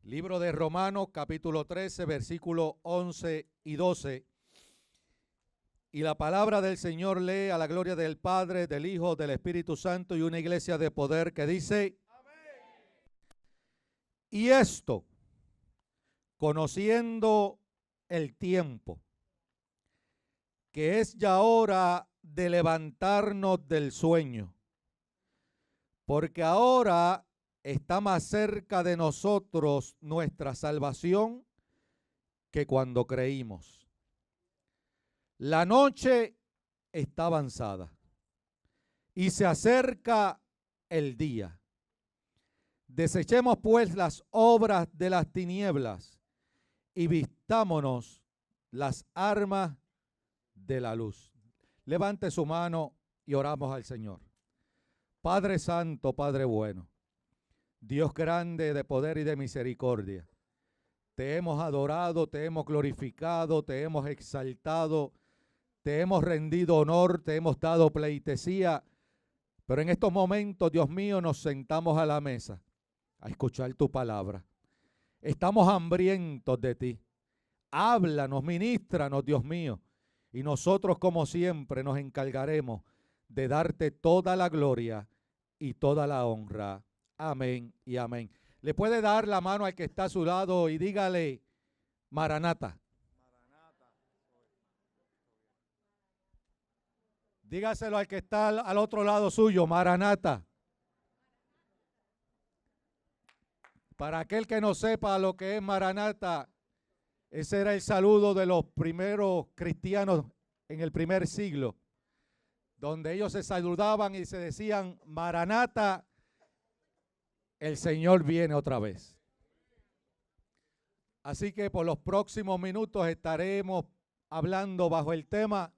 Libro de Romanos, capítulo 13, versículos 11 y 12. Y la palabra del Señor lee a la gloria del Padre, del Hijo, del Espíritu Santo y una iglesia de poder que dice: amén. Y esto, conociendo el tiempo, que es ya hora de levantarnos del sueño, porque ahora está más cerca de nosotros nuestra salvación que cuando creímos. La noche está avanzada y se acerca el día. Desechemos pues las obras de las tinieblas y vistámonos las armas de la luz. Levante su mano y oramos al Señor. Padre Santo, Padre bueno, Dios grande de poder y de misericordia, te hemos adorado, te hemos glorificado, te hemos exaltado, te hemos rendido honor, te hemos dado pleitesía, pero en estos momentos, Dios mío, nos sentamos a la mesa a escuchar tu palabra. Estamos hambrientos de ti. Háblanos, ministranos, Dios mío, y nosotros como siempre nos encargaremos de darte toda la gloria y toda la honra. Amén y amén. Le puede dar la mano al que está a su lado y dígale: Maranata. Dígaselo al que está al otro lado suyo: Maranata. Para aquel que no sepa lo que es Maranata, ese era el saludo de los primeros cristianos en el primer siglo, donde ellos se saludaban y se decían: Maranata, el Señor viene otra vez. Así que por los próximos minutos estaremos hablando bajo el tema: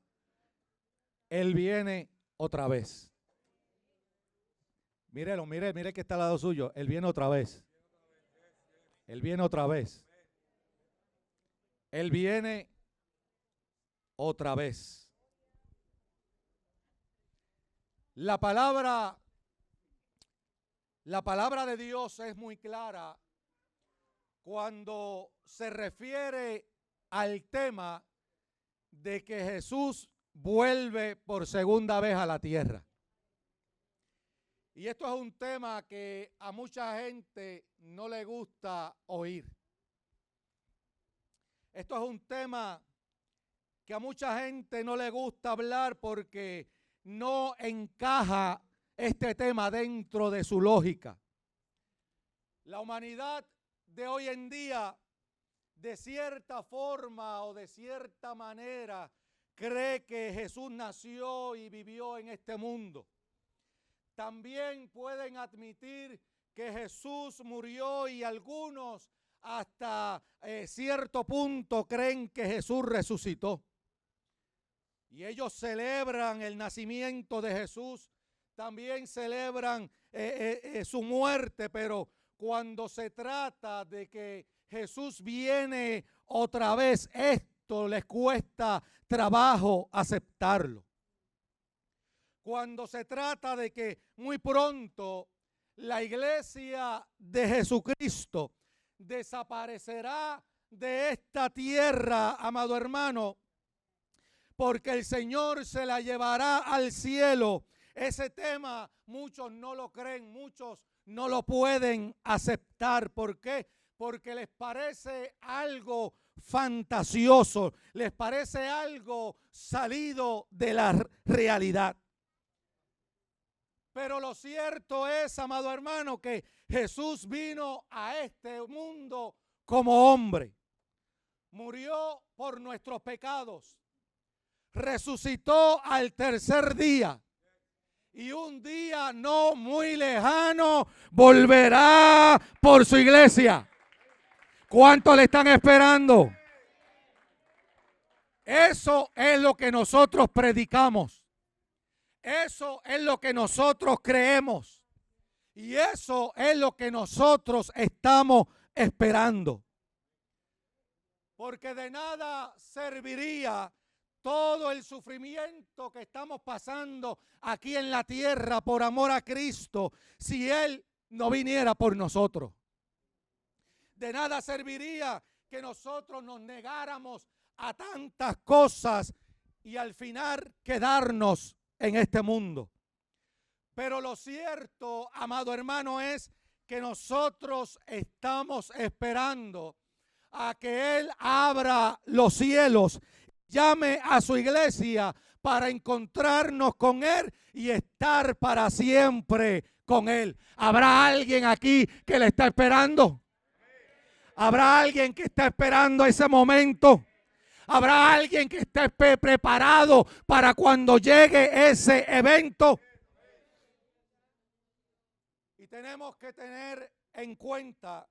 Él viene otra vez. Mírelo, mire que está al lado suyo. Él viene otra vez. Él viene otra vez. Él viene otra vez. La palabra de Dios es muy clara cuando se refiere al tema de que Jesús vuelve por segunda vez a la tierra. Y esto es un tema que a mucha gente no le gusta oír. Esto es un tema que a mucha gente no le gusta hablar porque no encaja este tema dentro de su lógica. La humanidad de hoy en día, de cierta forma o de cierta manera, cree que Jesús nació y vivió en este mundo. También pueden admitir que Jesús murió y algunos hasta cierto punto creen que Jesús resucitó. Y ellos celebran el nacimiento de Jesús, también celebran su muerte, pero cuando se trata de que Jesús viene otra vez, esto les cuesta trabajo aceptarlo. Cuando se trata de que muy pronto la iglesia de Jesucristo desaparecerá de esta tierra, amado hermano, porque el Señor se la llevará al cielo. Ese tema muchos no lo creen, muchos no lo pueden aceptar. ¿Por qué? Porque les parece algo fantasioso, les parece algo salido de la realidad. Pero lo cierto es, amado hermano, que Jesús vino a este mundo como hombre. Murió por nuestros pecados. Resucitó al tercer día. Y un día no muy lejano volverá por su iglesia. ¿Cuántos le están esperando? Eso es lo que nosotros predicamos. Eso es lo que nosotros creemos. Y eso es lo que nosotros estamos esperando. Porque de nada serviría todo el sufrimiento que estamos pasando aquí en la tierra por amor a Cristo si Él no viniera por nosotros. De nada serviría que nosotros nos negáramos a tantas cosas y al final quedarnos en este mundo. Pero lo cierto, amado hermano, es que nosotros estamos esperando a que Él abra los cielos, llame a su iglesia para encontrarnos con Él y estar para siempre con Él. ¿Habrá alguien aquí que le está esperando? ¿Habrá alguien que está esperando ese momento? ¿Habrá alguien que esté preparado para cuando llegue ese evento? Y tenemos que tener en cuenta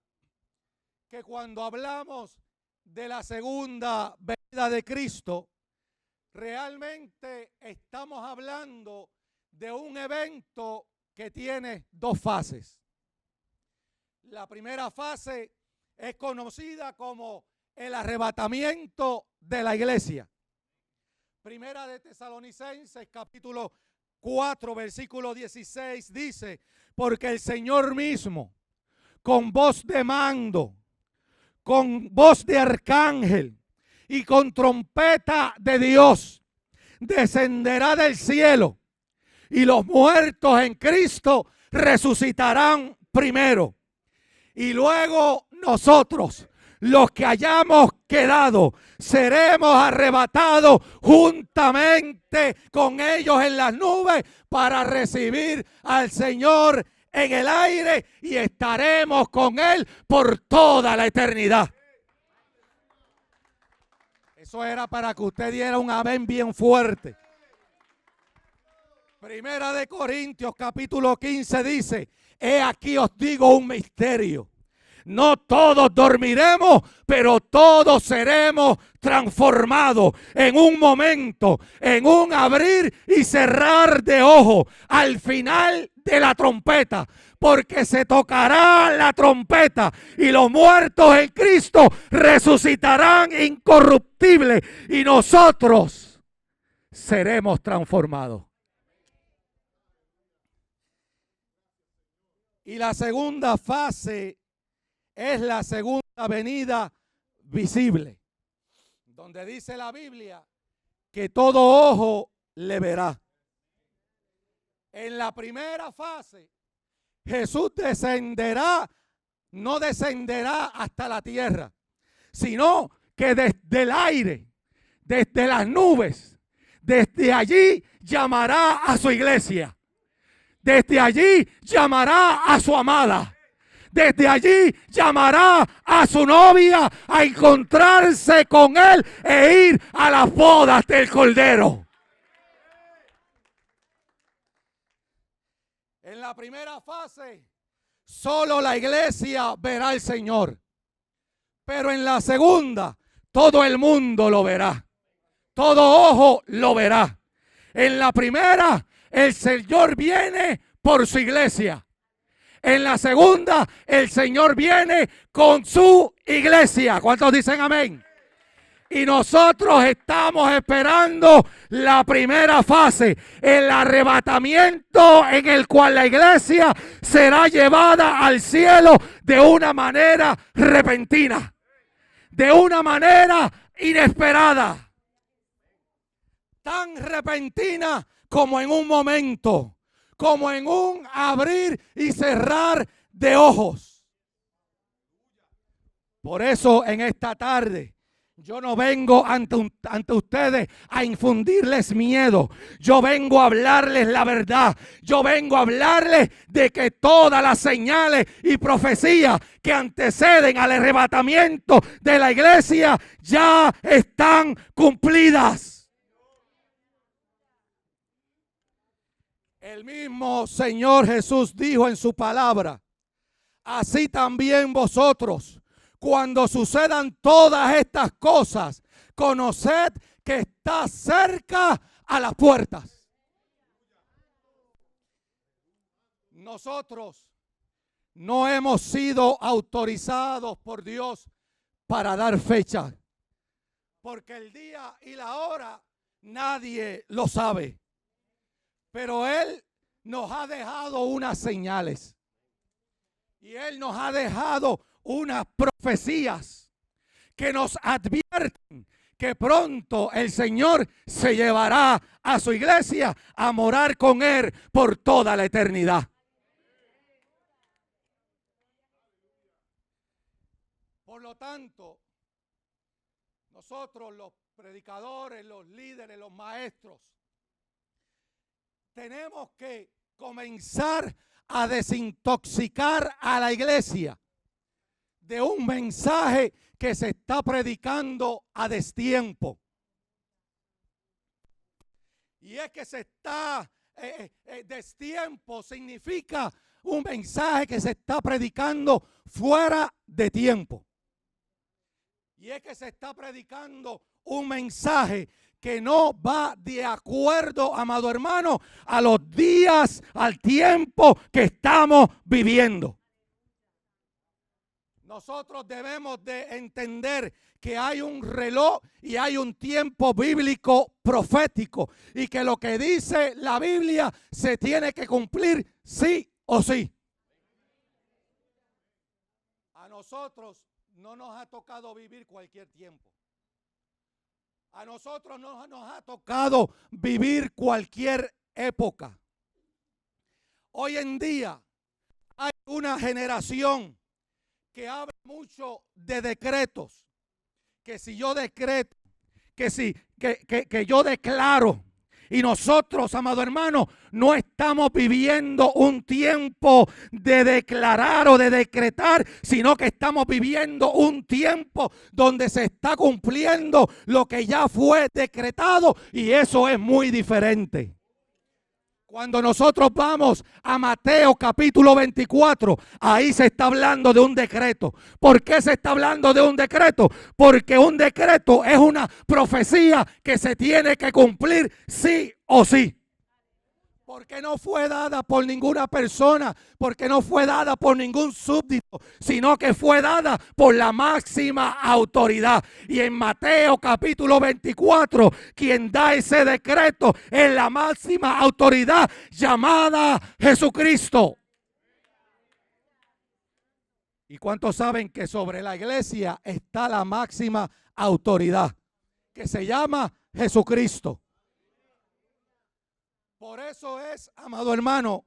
que cuando hablamos de la segunda venida de Cristo, realmente estamos hablando de un evento que tiene dos fases. La primera fase es conocida como el arrebatamiento de la iglesia. Primera de Tesalonicenses, capítulo 4, versículo 16, dice: porque el Señor mismo, con voz de mando, con voz de arcángel y con trompeta de Dios, descenderá del cielo, y los muertos en Cristo resucitarán primero. Y luego nosotros, los que hayamos quedado, seremos arrebatados juntamente con ellos en las nubes para recibir al Señor en el aire y estaremos con Él por toda la eternidad. Eso era para que usted diera un amén bien fuerte. Primera de Corintios capítulo 15 dice: he aquí os digo un misterio. No todos dormiremos, pero todos seremos transformados en un momento, en un abrir y cerrar de ojos, al final de la trompeta, porque se tocará la trompeta y los muertos en Cristo resucitarán incorruptibles y nosotros seremos transformados. Y la segunda fase es la segunda venida visible, donde dice la Biblia que todo ojo le verá. En la primera fase, Jesús descenderá, no descenderá hasta la tierra, sino que desde el aire, desde las nubes, desde allí llamará a su iglesia. Desde allí llamará a su amada. Desde allí llamará a su novia a encontrarse con él e ir a las bodas del Cordero. En la primera fase, solo la iglesia verá al Señor. Pero en la segunda, todo el mundo lo verá. Todo ojo lo verá. En la primera, el Señor viene por su iglesia. En la segunda, el Señor viene con su iglesia. ¿Cuántos dicen amén? Y nosotros estamos esperando la primera fase, el arrebatamiento en el cual la iglesia será llevada al cielo de una manera repentina, de una manera inesperada, tan repentina como en un momento, como en un abrir y cerrar de ojos. Por eso en esta tarde yo no vengo ante ustedes a infundirles miedo. Yo vengo a hablarles la verdad. Yo vengo a hablarles de que todas las señales y profecías que anteceden al arrebatamiento de la iglesia ya están cumplidas. El mismo Señor Jesús dijo en su palabra: así también vosotros, cuando sucedan todas estas cosas, conoced que está cerca a las puertas. Nosotros no hemos sido autorizados por Dios para dar fecha, porque el día y la hora nadie lo sabe. Pero Él nos ha dejado unas señales. Y Él nos ha dejado unas profecías que nos advierten que pronto el Señor se llevará a su iglesia a morar con Él por toda la eternidad. Por lo tanto, nosotros los predicadores, los líderes, los maestros, tenemos que comenzar a desintoxicar a la iglesia de un mensaje que se está predicando a destiempo. Y es que se está, destiempo significa un mensaje que se está predicando fuera de tiempo. Y es que se está predicando un mensaje que no va de acuerdo, amado hermano, a los días, al tiempo que estamos viviendo. Nosotros debemos de entender que hay un reloj y hay un tiempo bíblico profético y que lo que dice la Biblia se tiene que cumplir sí o sí. A nosotros no nos ha tocado vivir cualquier tiempo. A nosotros no nos ha tocado vivir cualquier época. Hoy en día hay una generación que habla mucho de decretos, que si yo decreto, que yo declaro. Y nosotros, amado hermano, no estamos viviendo un tiempo de declarar o de decretar, sino que estamos viviendo un tiempo donde se está cumpliendo lo que ya fue decretado, y eso es muy diferente. Cuando nosotros vamos a Mateo capítulo 24, ahí se está hablando de un decreto. ¿Por qué se está hablando de un decreto? Porque un decreto es una profecía que se tiene que cumplir sí o sí. Porque no fue dada por ninguna persona, porque no fue dada por ningún súbdito, sino que fue dada por la máxima autoridad. Y en Mateo capítulo 24, quien da ese decreto es la máxima autoridad llamada Jesucristo. ¿Y cuántos saben que sobre la iglesia está la máxima autoridad, que se llama Jesucristo? Por eso es, amado hermano,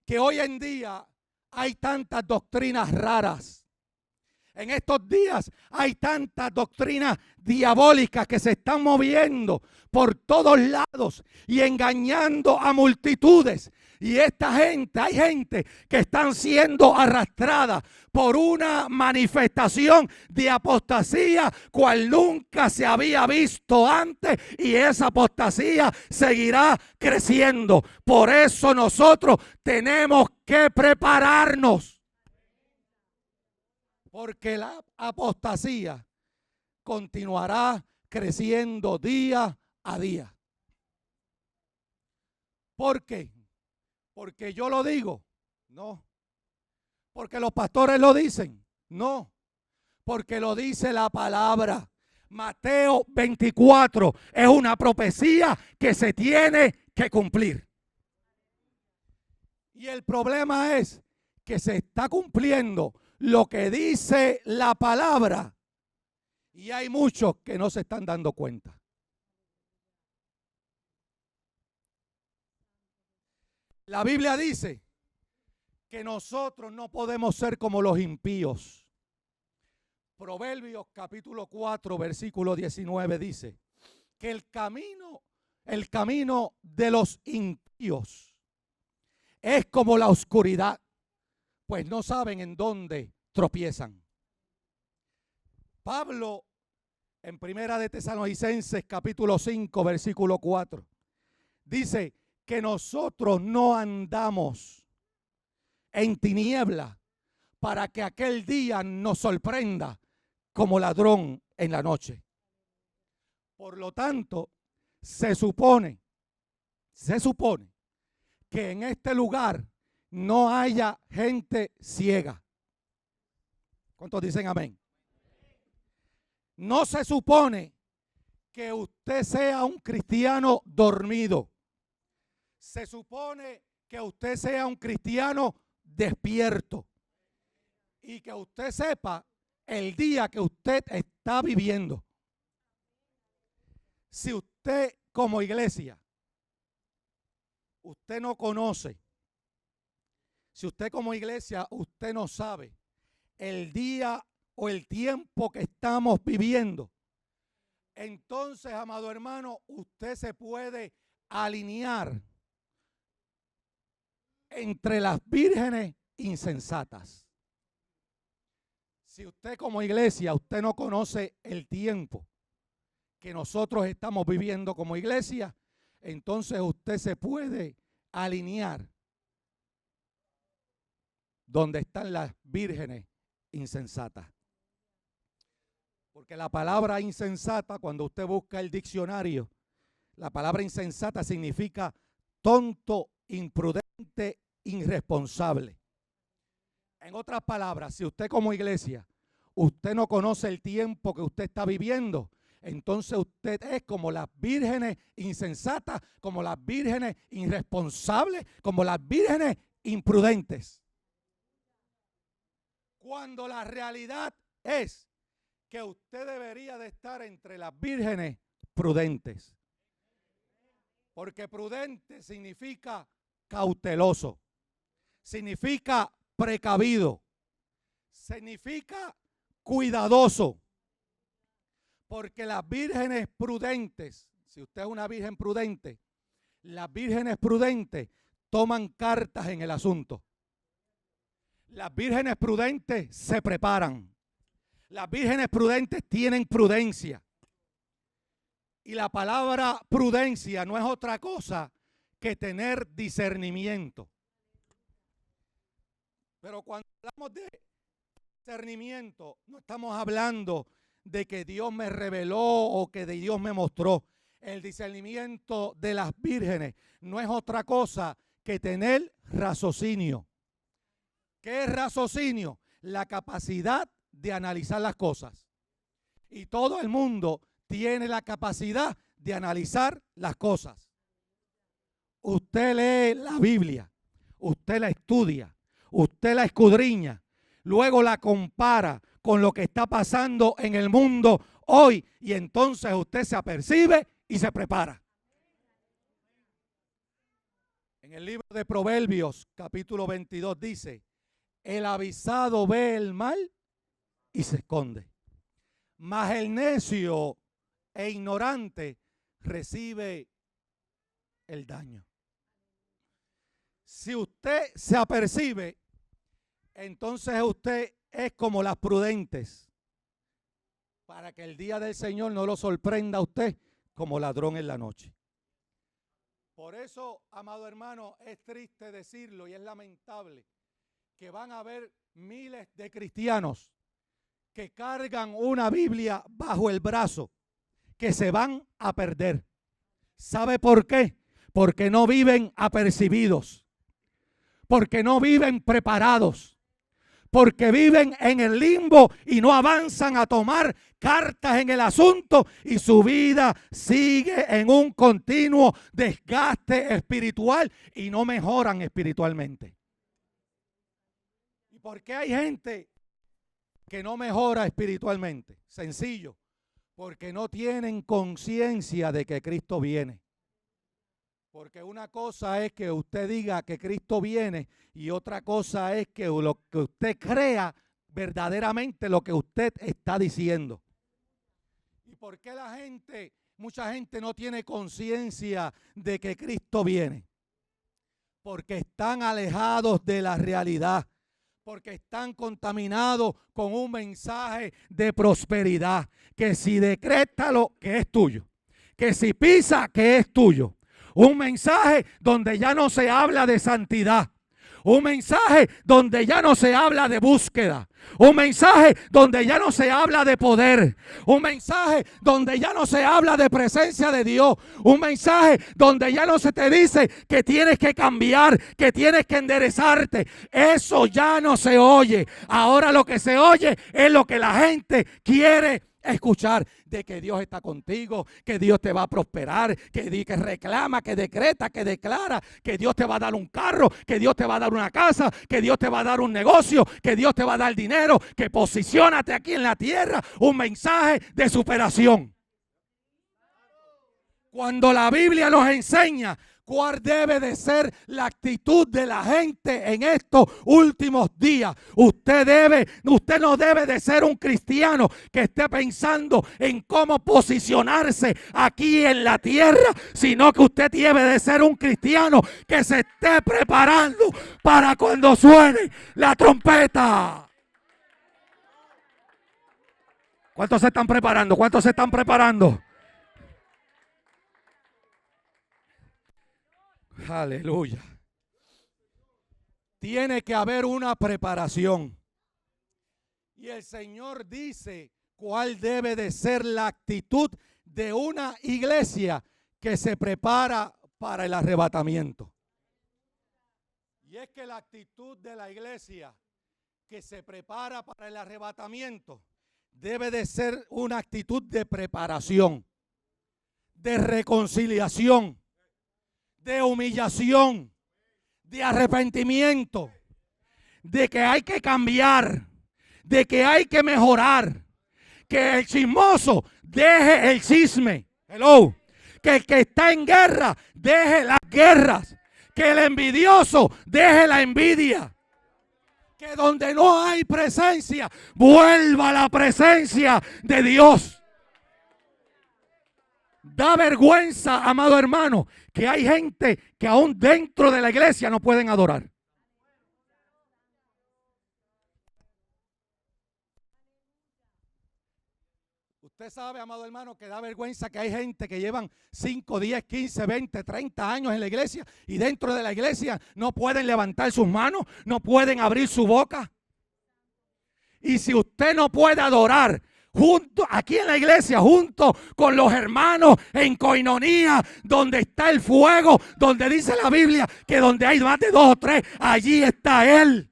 que hoy en día hay tantas doctrinas raras. En estos días hay tantas doctrinas diabólicas que se están moviendo por todos lados y engañando a multitudes. Y esta gente, hay gente que están siendo arrastrada por una manifestación de apostasía cual nunca se había visto antes, y esa apostasía seguirá creciendo. Por eso nosotros tenemos que prepararnos, porque la apostasía continuará creciendo día a día. ¿Por qué? Porque yo lo digo, no. Porque los pastores lo dicen, no. Porque lo dice la palabra. Mateo 24 es una profecía que se tiene que cumplir. Y el problema es que se está cumpliendo lo que dice la palabra, y hay muchos que no se están dando cuenta. La Biblia dice que nosotros no podemos ser como los impíos. Proverbios capítulo 4, versículo 19 dice que el camino de los impíos es como la oscuridad, pues no saben en dónde tropiezan. Pablo en Primera de Tesalonicenses capítulo 5, versículo 4 dice que nosotros no andamos en tiniebla para que aquel día nos sorprenda como ladrón en la noche. Por lo tanto, se supone que en este lugar no haya gente ciega. ¿Cuántos dicen amén? No se supone que usted sea un cristiano dormido. Se supone que usted sea un cristiano despierto. y que usted sepa el día que usted está viviendo. Si usted como iglesia, usted no conoce, si usted como iglesia, usted no sabe el día o el tiempo que estamos viviendo, entonces, amado hermano, usted se puede alinear entre las vírgenes insensatas. Si usted como iglesia, usted no conoce el tiempo que nosotros estamos viviendo como iglesia, entonces usted se puede alinear donde están las vírgenes insensatas. Porque la palabra insensata, cuando usted busca el diccionario, la palabra insensata significa tonto, imprudente, irresponsable. En otras palabras, si usted como iglesia, usted no conoce el tiempo que usted está viviendo, entonces usted es como las vírgenes insensatas, como las vírgenes irresponsables, como las vírgenes imprudentes. Cuando la realidad es que usted debería de estar entre las vírgenes prudentes. Porque prudente significa cauteloso, significa precavido, significa cuidadoso. Porque las vírgenes prudentes, si usted es una virgen prudente, las vírgenes prudentes toman cartas en el asunto. Las vírgenes prudentes se preparan. Las vírgenes prudentes tienen prudencia. Y la palabra prudencia no es otra cosa que tener discernimiento. Pero cuando hablamos de discernimiento, no estamos hablando de que Dios me reveló o que Dios me mostró. El discernimiento de las vírgenes no es otra cosa que tener raciocinio. ¿Qué es raciocinio? La capacidad de analizar las cosas. Y todo el mundo tiene la capacidad de analizar las cosas. Usted lee la Biblia, usted la estudia, usted la escudriña, luego la compara con lo que está pasando en el mundo hoy y entonces usted se apercibe y se prepara. En el libro de Proverbios, capítulo 22, dice: el avisado ve el mal y se esconde, mas el necio e ignorante recibe el daño. Si usted se apercibe, entonces usted es como las prudentes, para que el día del Señor no lo sorprenda a usted como ladrón en la noche. Por eso, amado hermano, es triste decirlo y es lamentable que van a haber miles de cristianos que cargan una Biblia bajo el brazo, que se van a perder. ¿Sabe por qué? Porque no viven apercibidos, porque no viven preparados, porque viven en el limbo y no avanzan a tomar cartas en el asunto y su vida sigue en un continuo desgaste espiritual y no mejoran espiritualmente. ¿Y por qué hay gente que no mejora espiritualmente? Sencillo, porque no tienen conciencia de que Cristo viene. Porque una cosa es que usted diga que Cristo viene y otra cosa es que lo que usted crea verdaderamente lo que usted está diciendo. ¿Y por qué mucha gente no tiene conciencia de que Cristo viene? Porque están alejados de la realidad. Porque están contaminados con un mensaje de prosperidad. Que si decrétalo, que es tuyo. Que si pisa, que es tuyo. Un mensaje donde ya no se habla de santidad. Un mensaje donde ya no se habla de búsqueda. Un mensaje donde ya no se habla de poder. Un mensaje donde ya no se habla de presencia de Dios. Un mensaje donde ya no se te dice que tienes que cambiar, que tienes que enderezarte. Eso ya no se oye. Ahora lo que se oye es lo que la gente quiere escuchar de que Dios está contigo, que Dios te va a prosperar, que reclama, que decreta, que declara, que Dios te va a dar un carro, que Dios te va a dar una casa, que Dios te va a dar un negocio, que Dios te va a dar dinero, que posiciónate aquí en la tierra, un mensaje de superación. Cuando la Biblia nos enseña cuál debe de ser la actitud de la gente en estos últimos días, usted no debe de ser un cristiano que esté pensando en cómo posicionarse aquí en la tierra, sino que usted debe de ser un cristiano que se esté preparando para cuando suene la trompeta. ¿Cuántos se están preparando? ¿Cuántos se están preparando? Aleluya. Tiene que haber una preparación. Y el Señor dice cuál debe de ser la actitud de una iglesia que se prepara para el arrebatamiento. Y es que la actitud de la iglesia que se prepara para el arrebatamiento debe de ser una actitud de preparación, de reconciliación, de humillación, de arrepentimiento, de que hay que cambiar, de que hay que mejorar, que el chismoso deje el chisme, hello, que el que está en guerra deje las guerras, que el envidioso deje la envidia, que donde no hay presencia, vuelva la presencia de Dios. Da vergüenza, amado hermano, que hay gente que aún dentro de la iglesia no pueden adorar. Usted sabe, amado hermano, que da vergüenza que hay gente que llevan 5, 10, 15, 20, 30 años en la iglesia y dentro de la iglesia no pueden levantar sus manos, no pueden abrir su boca. Y si usted no puede adorar junto aquí en la iglesia, junto con los hermanos en coinonía, donde está el fuego, donde dice la Biblia que donde hay más de 2 o 3, allí está Él.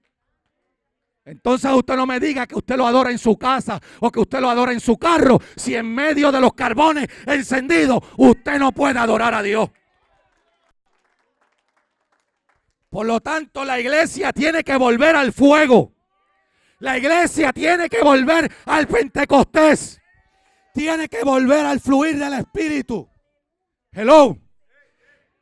Entonces usted no me diga que usted lo adora en su casa o que usted lo adora en su carro, si en medio de los carbones encendidos usted no puede adorar a Dios. Por lo tanto, la iglesia tiene que volver al fuego. La iglesia tiene que volver al Pentecostés. Tiene que volver al fluir del Espíritu. Hello.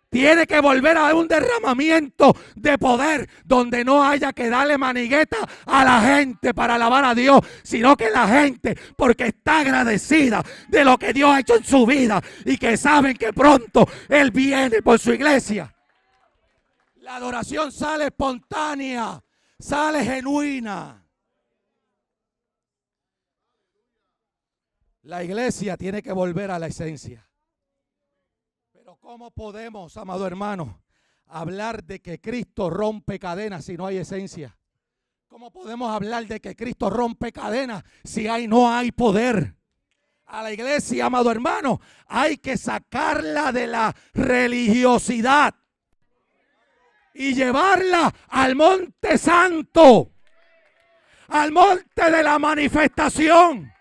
Tiene que volver a un derramamiento de poder donde no haya que darle manigueta a la gente para alabar a Dios, sino que la gente, porque está agradecida de lo que Dios ha hecho en su vida y que saben que pronto Él viene por su iglesia. La adoración sale espontánea, sale genuina. La iglesia tiene que volver a la esencia. Pero ¿cómo podemos, amado hermano, hablar de que Cristo rompe cadenas si no hay esencia? ¿Cómo podemos hablar de que Cristo rompe cadenas si no hay poder? A la iglesia, amado hermano, hay que sacarla de la religiosidad y llevarla al monte santo, al monte de la manifestación.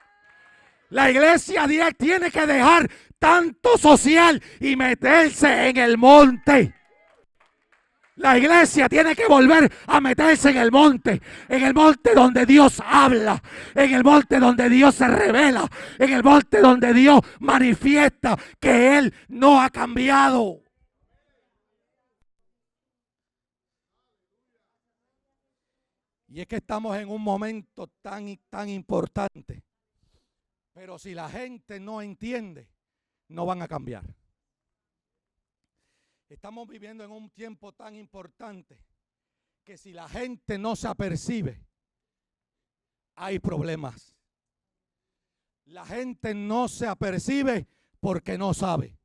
La iglesia tiene que dejar tanto social y meterse en el monte. La iglesia tiene que volver a meterse en el monte donde Dios habla, en el monte donde Dios se revela, en el monte donde Dios manifiesta que Él no ha cambiado. Y es que estamos en un momento tan importante. Pero si la gente no entiende, no van a cambiar. Estamos viviendo en un tiempo tan importante que si la gente no se apercibe, hay problemas. La gente no se apercibe porque no sabe.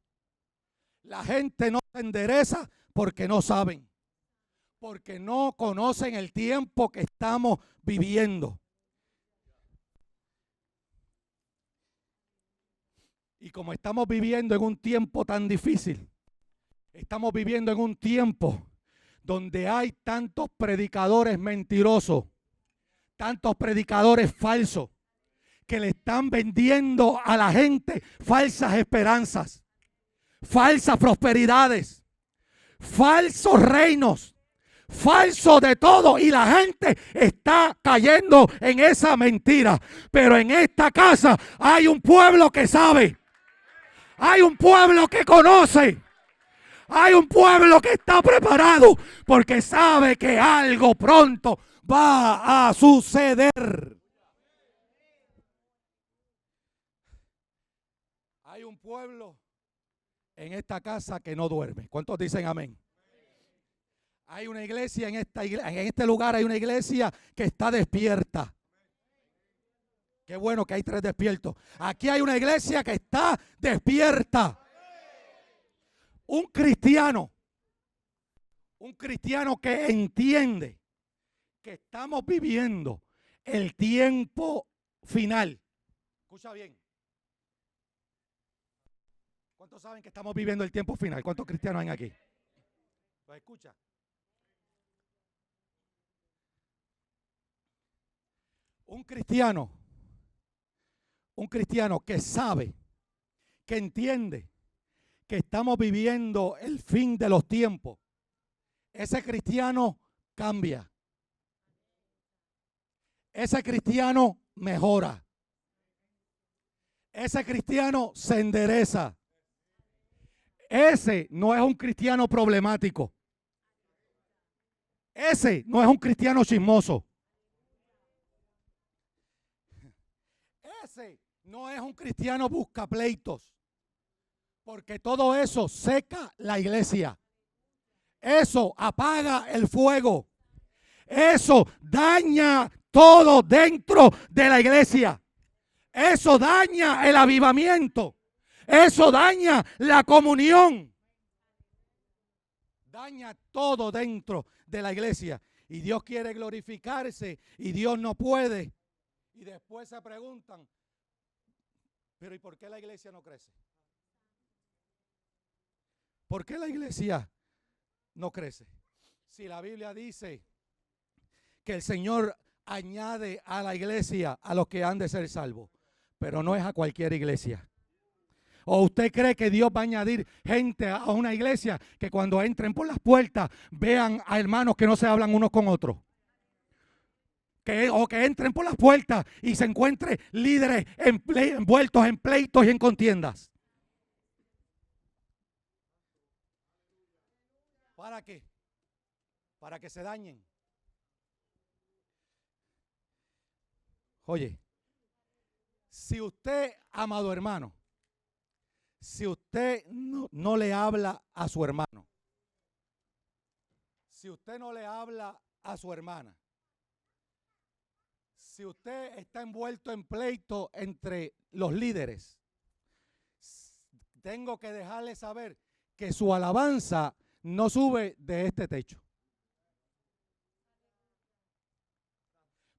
La gente no se endereza porque no saben. Porque no conocen el tiempo que estamos viviendo. Y como estamos viviendo en un tiempo tan difícil, estamos viviendo en un tiempo donde hay tantos predicadores mentirosos, tantos predicadores falsos, que le están vendiendo a la gente falsas esperanzas, falsas prosperidades, falsos reinos, falso de todo, y la gente está cayendo en esa mentira. Pero en esta casa hay un pueblo que sabe, hay un pueblo que conoce, hay un pueblo que está preparado porque sabe que algo pronto va a suceder. Hay un pueblo en esta casa que no duerme. ¿Cuántos dicen amén? Hay una iglesia en este lugar, hay una iglesia que está despierta. Qué bueno que hay 3 despiertos. Aquí hay una iglesia que está despierta. Un cristiano que entiende que estamos viviendo el tiempo final. Escucha bien. ¿Cuántos saben que estamos viviendo el tiempo final? ¿Cuántos cristianos hay aquí? Pues escucha. Un cristiano que sabe, que entiende que estamos viviendo el fin de los tiempos, ese cristiano cambia. Ese cristiano mejora. Ese cristiano se endereza. Ese no es un cristiano problemático. Ese no es un cristiano chismoso. Ese no es un cristiano buscapleitos. Porque todo eso seca la iglesia. Eso apaga el fuego. Eso daña todo dentro de la iglesia. Eso daña el avivamiento. Eso daña la comunión. Daña todo dentro de la iglesia. Y Dios quiere glorificarse y Dios no puede. Y después se preguntan, pero ¿y por qué la iglesia no crece? ¿Por qué la iglesia no crece? Si la Biblia dice que el Señor añade a la iglesia a los que han de ser salvos, pero no es a cualquier iglesia. ¿O usted cree que Dios va a añadir gente a una iglesia que cuando entren por las puertas vean a hermanos que no se hablan unos con otros? O que entren por las puertas y se encuentren líderes envueltos en pleitos y en contiendas. ¿Para qué? Para que se dañen. Oye, si usted, amado hermano, si usted no le habla a su hermano, si usted no le habla a su hermana, si usted está envuelto en pleito entre los líderes, tengo que dejarle saber que su alabanza no sube de este techo.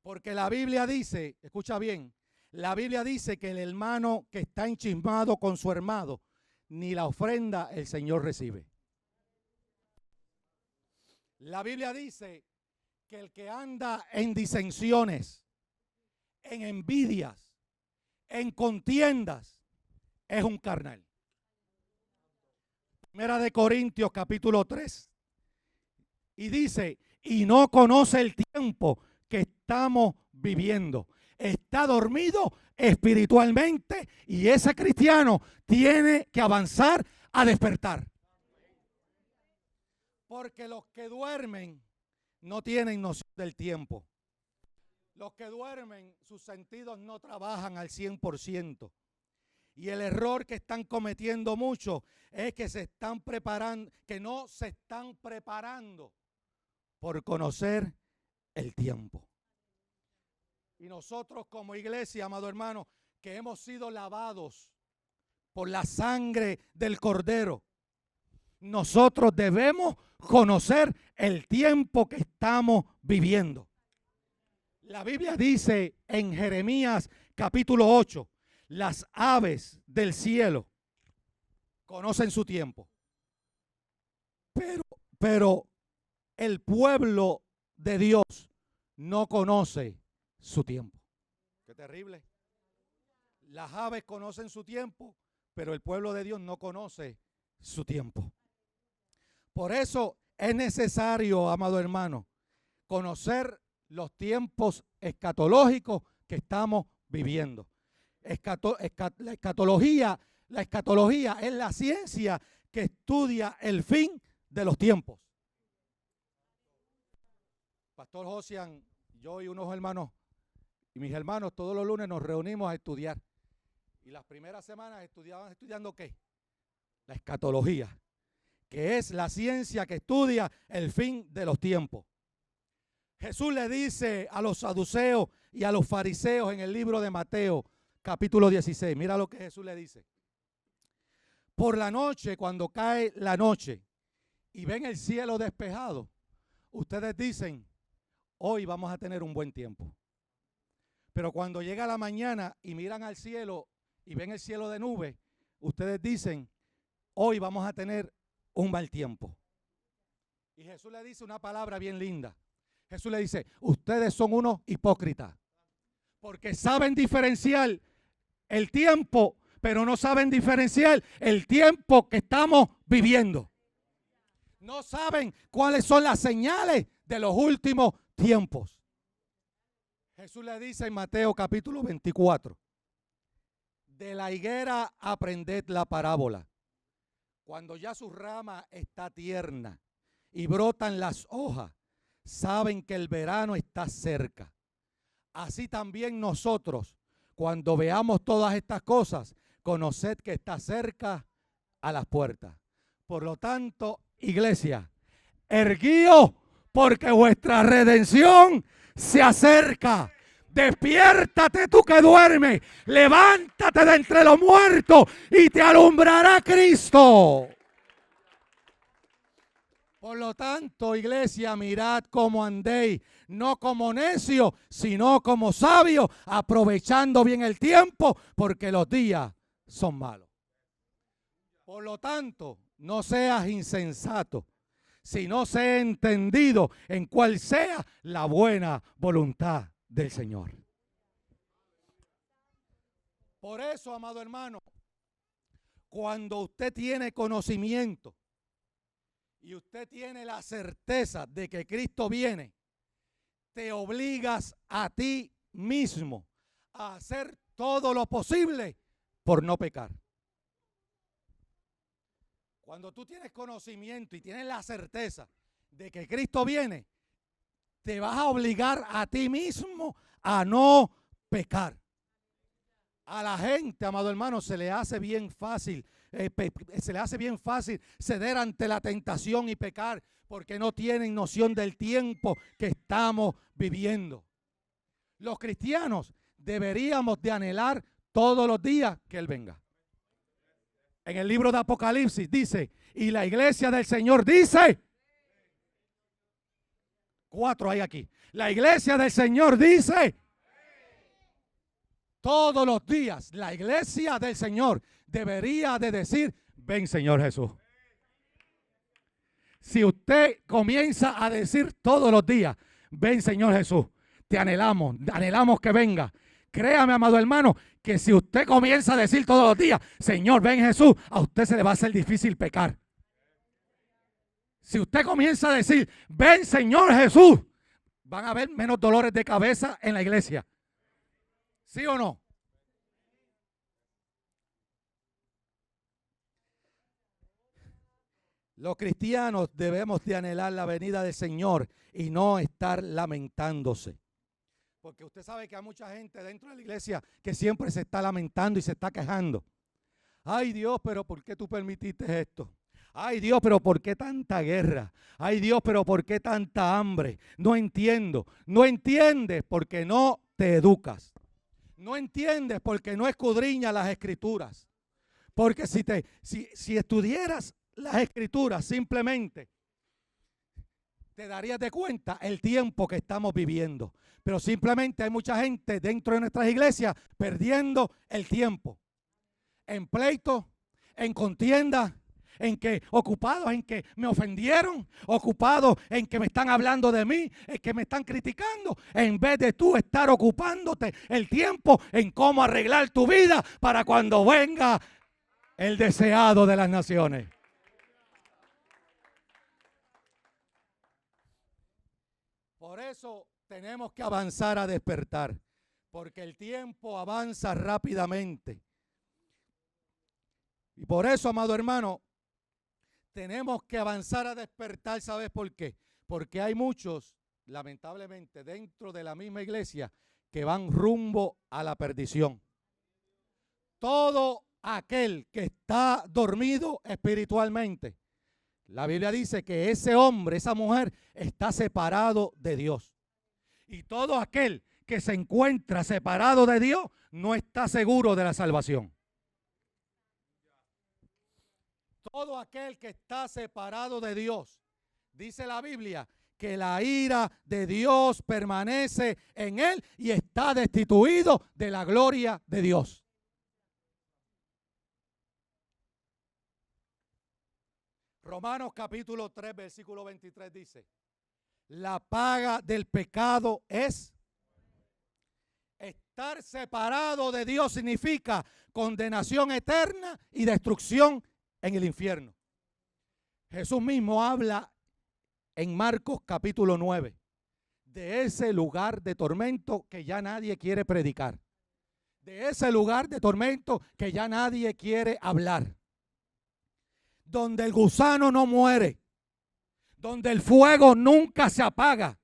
Porque la Biblia dice, escucha bien, la Biblia dice que el hermano que está enchismado con su hermano, ni la ofrenda el Señor recibe. La Biblia dice que el que anda en disensiones, en envidias, en contiendas, es un carnal. Primera de Corintios capítulo 3. Y dice, y no conoce el tiempo que estamos viviendo. Está dormido espiritualmente y ese cristiano tiene que avanzar a despertar. Porque los que duermen no tienen noción del tiempo. Los que duermen, sus sentidos no trabajan al 100%. Y el error que están cometiendo muchos es que se están preparando, que no se están preparando por conocer el tiempo. Y nosotros como iglesia, amado hermano, que hemos sido lavados por la sangre del Cordero, nosotros debemos conocer el tiempo que estamos viviendo. La Biblia dice en Jeremías capítulo 8, las aves del cielo conocen su tiempo, pero el pueblo de Dios no conoce su tiempo. Qué terrible. Las aves conocen su tiempo, pero el pueblo de Dios no conoce su tiempo. Por eso es necesario, amado hermano, conocer los tiempos escatológicos que estamos viviendo. La escatología es la ciencia que estudia el fin de los tiempos. Pastor Josian, yo y unos hermanos y mis hermanos todos los lunes nos reunimos a estudiar. Y las primeras semanas estudiando ¿qué? La escatología, que es la ciencia que estudia el fin de los tiempos. Jesús le dice a los saduceos y a los fariseos en el libro de Mateo, capítulo 16, mira lo que Jesús le dice. Por la noche, cuando cae la noche y ven el cielo despejado, ustedes dicen, hoy vamos a tener un buen tiempo. Pero cuando llega la mañana y miran al cielo y ven el cielo de nubes, ustedes dicen, hoy vamos a tener un mal tiempo. Y Jesús le dice una palabra bien linda. Jesús le dice, ustedes son unos hipócritas, porque saben diferenciar el tiempo, pero no saben diferenciar el tiempo que estamos viviendo. No saben cuáles son las señales de los últimos tiempos. Jesús le dice en Mateo capítulo 24, de la higuera aprended la parábola. Cuando ya su rama está tierna y brotan las hojas, saben que el verano está cerca. Así también nosotros, cuando veamos todas estas cosas, conoced que está cerca a las puertas. Por lo tanto, iglesia, erguíos, porque vuestra redención se acerca. Despiértate tú que duermes, levántate de entre los muertos y te alumbrará Cristo. Por lo tanto, iglesia, mirad cómo andéis, no como necios, sino como sabios, aprovechando bien el tiempo, porque los días son malos. Por lo tanto, no seas insensato, sino sé entendido en cuál sea la buena voluntad del Señor. Por eso, amado hermano, cuando usted tiene conocimiento y usted tiene la certeza de que Cristo viene, te obligas a ti mismo a hacer todo lo posible por no pecar. Cuando tú tienes conocimiento y tienes la certeza de que Cristo viene, te vas a obligar a ti mismo a no pecar. A la gente, amado hermano, se le hace bien fácil ceder ante la tentación y pecar, porque no tienen noción del tiempo que estamos viviendo. Los cristianos deberíamos de anhelar todos los días que Él venga. En el libro de Apocalipsis dice, y la iglesia del Señor dice, 4 hay aquí, la iglesia del Señor dice, todos los días la iglesia del Señor debería de decir, ven Señor Jesús. Si usted comienza a decir todos los días, ven Señor Jesús, te anhelamos que venga. Créame, amado hermano, que si usted comienza a decir todos los días, Señor, ven Jesús, a usted se le va a hacer difícil pecar. Si usted comienza a decir, ven Señor Jesús, van a haber menos dolores de cabeza en la iglesia. ¿Sí o no? Los cristianos debemos de anhelar la venida del Señor y no estar lamentándose. Porque usted sabe que hay mucha gente dentro de la iglesia que siempre se está lamentando y se está quejando. Ay Dios, pero ¿por qué tú permitiste esto? Ay Dios, pero ¿por qué tanta guerra? Ay Dios, pero ¿por qué tanta hambre? No entiendo. No entiendes porque no te educas. No entiendes porque no escudriñas las escrituras. Porque si estudiaras las escrituras simplemente, te darías de cuenta el tiempo que estamos viviendo. Pero simplemente hay mucha gente dentro de nuestras iglesias perdiendo el tiempo. En pleito, en contienda, ocupados en que me ofendieron, ocupados en que me están hablando de mí, en que me están criticando, en vez de tú estar ocupándote el tiempo en cómo arreglar tu vida para cuando venga el deseado de las naciones. Por eso tenemos que avanzar a despertar, porque el tiempo avanza rápidamente. Y por eso, amado hermano, tenemos que avanzar a despertar. ¿Sabes por qué? Porque hay muchos, lamentablemente, dentro de la misma iglesia que van rumbo a la perdición. Todo aquel que está dormido espiritualmente, la Biblia dice que ese hombre, esa mujer, está separado de Dios. Y todo aquel que se encuentra separado de Dios no está seguro de la salvación. Todo aquel que está separado de Dios, dice la Biblia, que la ira de Dios permanece en él y está destituido de la gloria de Dios. Romanos capítulo 3, versículo 23 dice: la paga del pecado es... Estar separado de Dios significa condenación eterna y destrucción en el infierno. Jesús mismo habla en Marcos capítulo 9 de ese lugar de tormento que ya nadie quiere predicar, de ese lugar de tormento que ya nadie quiere hablar, donde el gusano no muere, donde el fuego nunca se apaga.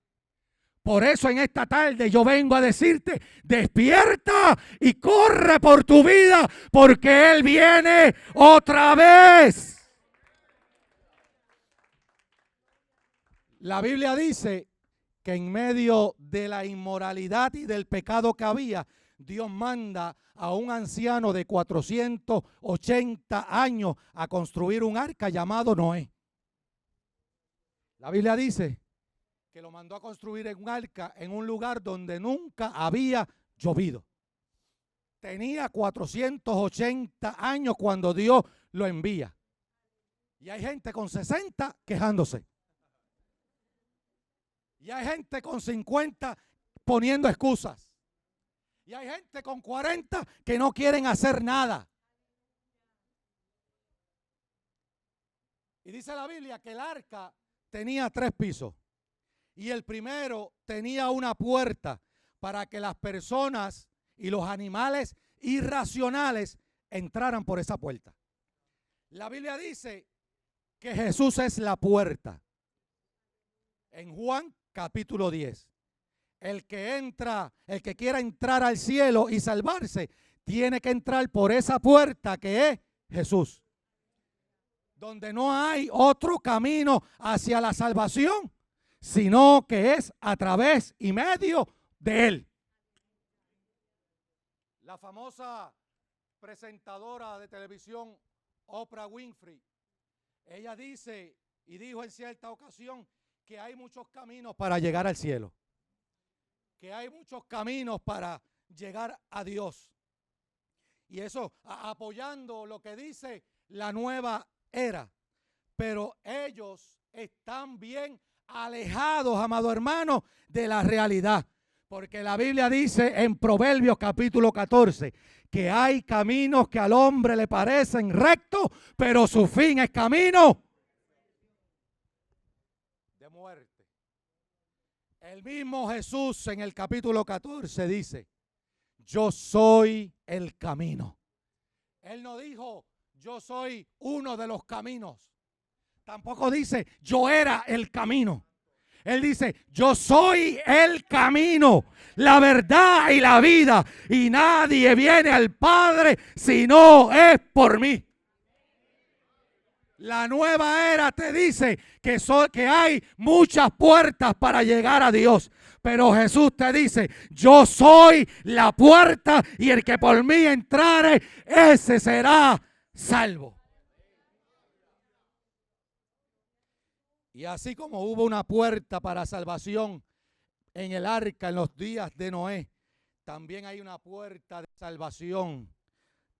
Por eso en esta tarde yo vengo a decirte: despierta y corre por tu vida, porque Él viene otra vez. La Biblia dice que en medio de la inmoralidad y del pecado que había, Dios manda a un anciano de 480 años a construir un arca llamado Noé. La Biblia dice que lo mandó a construir en un arca en un lugar donde nunca había llovido. Tenía 480 años cuando Dios lo envía. Y hay gente con 60 quejándose. Y hay gente con 50 poniendo excusas. Y hay gente con 40 que no quieren hacer nada. Y dice la Biblia que el arca tenía 3 pisos. Y el primero tenía una puerta para que las personas y los animales irracionales entraran por esa puerta. La Biblia dice que Jesús es la puerta. En Juan capítulo 10. El que quiera entrar al cielo y salvarse, tiene que entrar por esa puerta que es Jesús. Donde no hay otro camino hacia la salvación, sino que es a través y medio de Él. La famosa presentadora de televisión Oprah Winfrey, ella dice y dijo en cierta ocasión que hay muchos caminos para llegar al cielo, que hay muchos caminos para llegar a Dios. Y eso apoyando lo que dice la nueva era. Pero ellos están bien alejados, amado hermano, de la realidad. Porque la Biblia dice en Proverbios capítulo 14 que hay caminos que al hombre le parecen rectos, pero su fin es camino de muerte. El mismo Jesús en el capítulo 14 dice: yo soy el camino. Él no dijo: yo soy uno de los caminos. Tampoco dice: yo era el camino. Él dice: yo soy el camino, la verdad y la vida, y nadie viene al Padre si no es por mí. La nueva era te dice que hay muchas puertas para llegar a Dios. Pero Jesús te dice: yo soy la puerta, y el que por mí entrare, ese será salvo. Y así como hubo una puerta para salvación en el arca en los días de Noé, también hay una puerta de salvación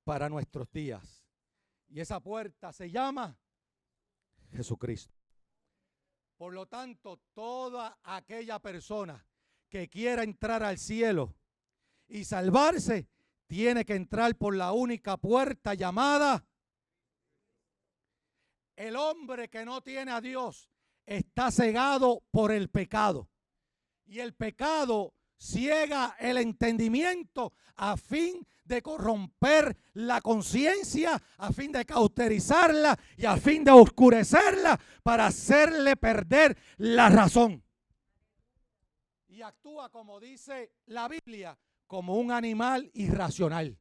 para nuestros días. Y esa puerta se llama Jesucristo. Por lo tanto, toda aquella persona que quiera entrar al cielo y salvarse, tiene que entrar por la única puerta llamada. El hombre que no tiene a Dios está cegado por el pecado. Y el pecado ciega el entendimiento a fin de corromper la conciencia, a fin de cauterizarla y a fin de oscurecerla para hacerle perder la razón. Y actúa, como dice la Biblia, como un animal irracional.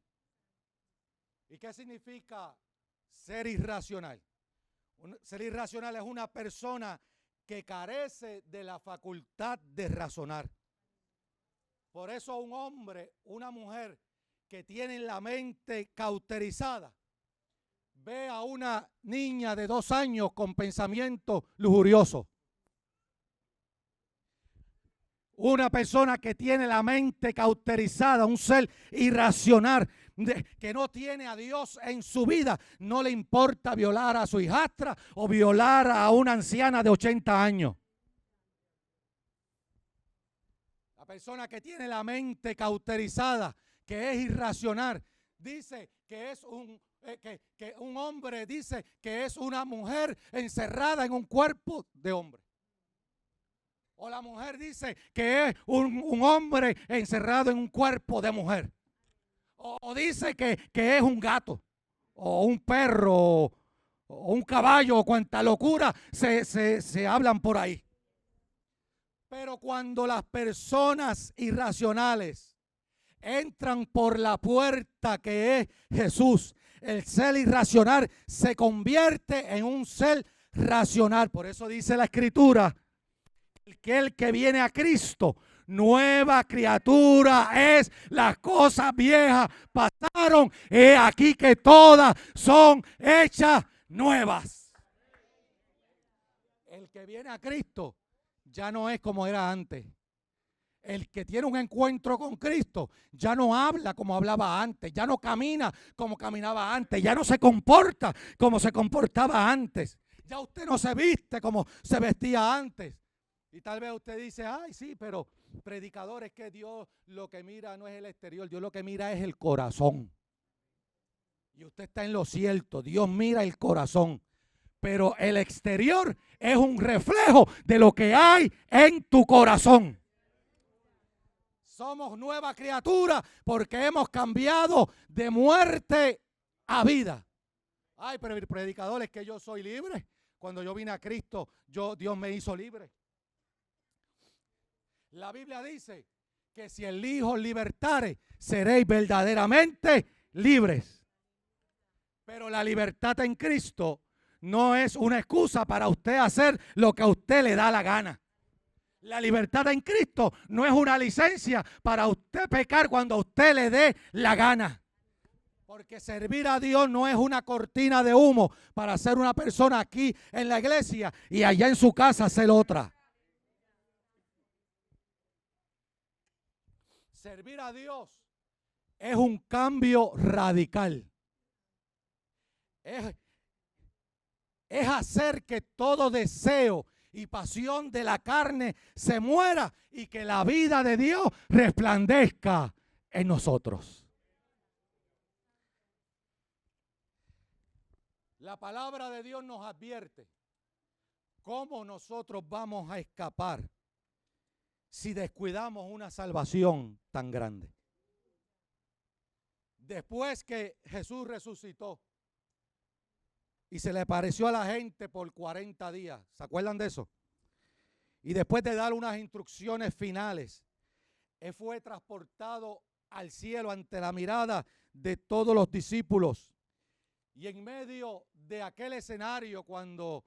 ¿Y qué significa ser irracional? Ser irracional es una persona que carece de la facultad de razonar. Por eso un hombre, una mujer que tiene la mente cauterizada, ve a una niña de 2 años con pensamientos lujuriosos. Una persona que tiene la mente cauterizada, un ser irracional, que no tiene a Dios en su vida, no le importa violar a su hijastra o violar a una anciana de 80 años. La persona que tiene la mente cauterizada, que es irracional, dice que es que un hombre dice que es una mujer encerrada en un cuerpo de hombre. O la mujer dice que es un hombre encerrado en un cuerpo de mujer. O dice que es un gato, o un perro, o un caballo, o cuanta locura se hablan por ahí. Pero cuando las personas irracionales entran por la puerta que es Jesús, el ser irracional se convierte en un ser racional. Por eso dice la Escritura que el que viene a Cristo, nueva criatura es. Las cosas viejas pasaron, he aquí que todas son hechas nuevas. El que viene a Cristo ya no es como era antes. El que tiene un encuentro con Cristo ya no habla como hablaba antes, ya no camina como caminaba antes, ya no se comporta como se comportaba antes, ya usted no se viste como se vestía antes. Y tal vez usted dice, ay sí, pero predicador, es que Dios lo que mira no es el exterior, Dios lo que mira es el corazón. Y usted está en lo cierto, Dios mira el corazón, pero el exterior es un reflejo de lo que hay en tu corazón. Somos nueva criatura porque hemos cambiado de muerte a vida. Ay, pero el predicador, es que yo soy libre. Cuando yo vine a Cristo, Dios me hizo libre. La Biblia dice que si el Hijo libertare, seréis verdaderamente libres. Pero la libertad en Cristo no es una excusa para usted hacer lo que a usted le da la gana. La libertad en Cristo no es una licencia para usted pecar cuando a usted le dé la gana. Porque servir a Dios no es una cortina de humo para ser una persona aquí en la iglesia y allá en su casa ser otra. Servir a Dios es un cambio radical. Es hacer que todo deseo y pasión de la carne se muera y que la vida de Dios resplandezca en nosotros. La palabra de Dios nos advierte cómo nosotros vamos a escapar si descuidamos una salvación tan grande. Después que Jesús resucitó y se le apareció a la gente por 40 días. ¿Se acuerdan de eso? Y después de dar unas instrucciones finales, él fue transportado al cielo ante la mirada de todos los discípulos. Y en medio de aquel escenario, cuando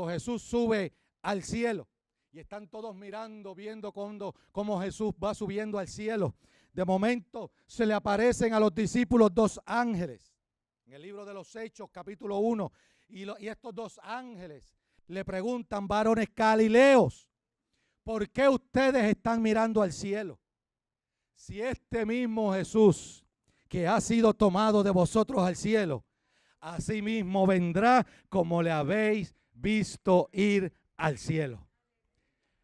Jesús sube al cielo, y están todos mirando, viendo cómo Jesús va subiendo al cielo, de momento se le aparecen a los discípulos 2 ángeles. En el libro de los Hechos, capítulo 1, y estos 2 ángeles le preguntan, varones galileos, ¿por qué ustedes están mirando al cielo? Si este mismo Jesús que ha sido tomado de vosotros al cielo, así mismo vendrá como le habéis visto ir al cielo.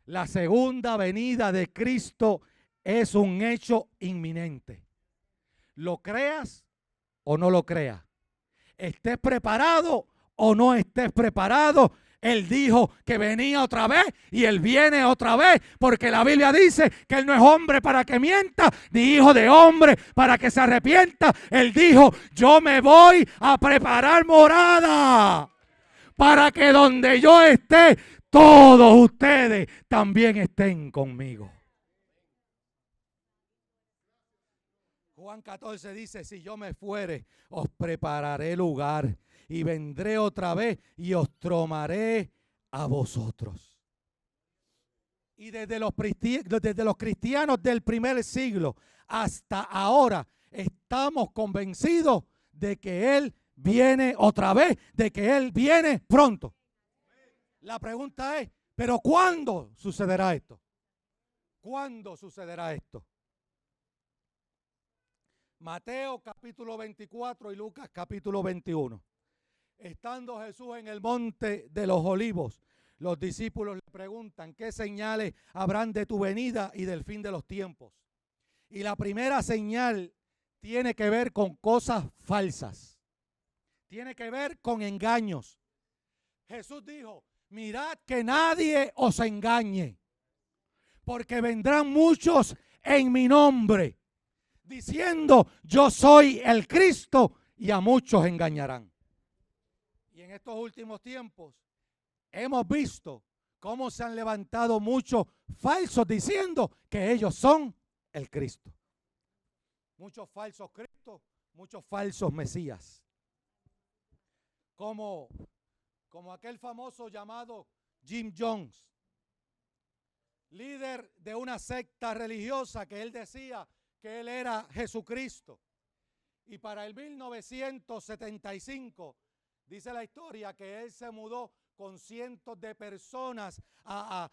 La segunda venida de Cristo es un hecho inminente. Lo creas o no lo creas. Estés preparado o no estés preparado. Él dijo que venía otra vez y Él viene otra vez, porque la Biblia dice que Él no es hombre para que mienta, ni hijo de hombre para que se arrepienta. Él dijo: yo me voy a preparar morada para que donde yo esté, todos ustedes también estén conmigo. Juan 14 dice: si yo me fuere, os prepararé lugar, y vendré otra vez y os tomaré a vosotros. Y desde los cristianos del primer siglo hasta ahora estamos convencidos de que Él viene otra vez, de que Él viene pronto. La pregunta es: ¿pero cuándo sucederá esto? ¿Cuándo sucederá esto? Mateo capítulo 24 y Lucas capítulo 21. Estando Jesús en el monte de los olivos, los discípulos le preguntan: ¿qué señales habrán de tu venida y del fin de los tiempos? Y la primera señal tiene que ver con cosas falsas. Tiene que ver con engaños. Jesús dijo: mirad que nadie os engañe, porque vendrán muchos en mi nombre, diciendo: yo soy el Cristo, y a muchos engañarán. Y en estos últimos tiempos hemos visto cómo se han levantado muchos falsos diciendo que ellos son el Cristo. Muchos falsos Cristos, muchos falsos Mesías. Como aquel famoso llamado Jim Jones, líder de una secta religiosa, que él decía que él era Jesucristo. Y para el 1975, dice la historia que él se mudó con cientos de personas a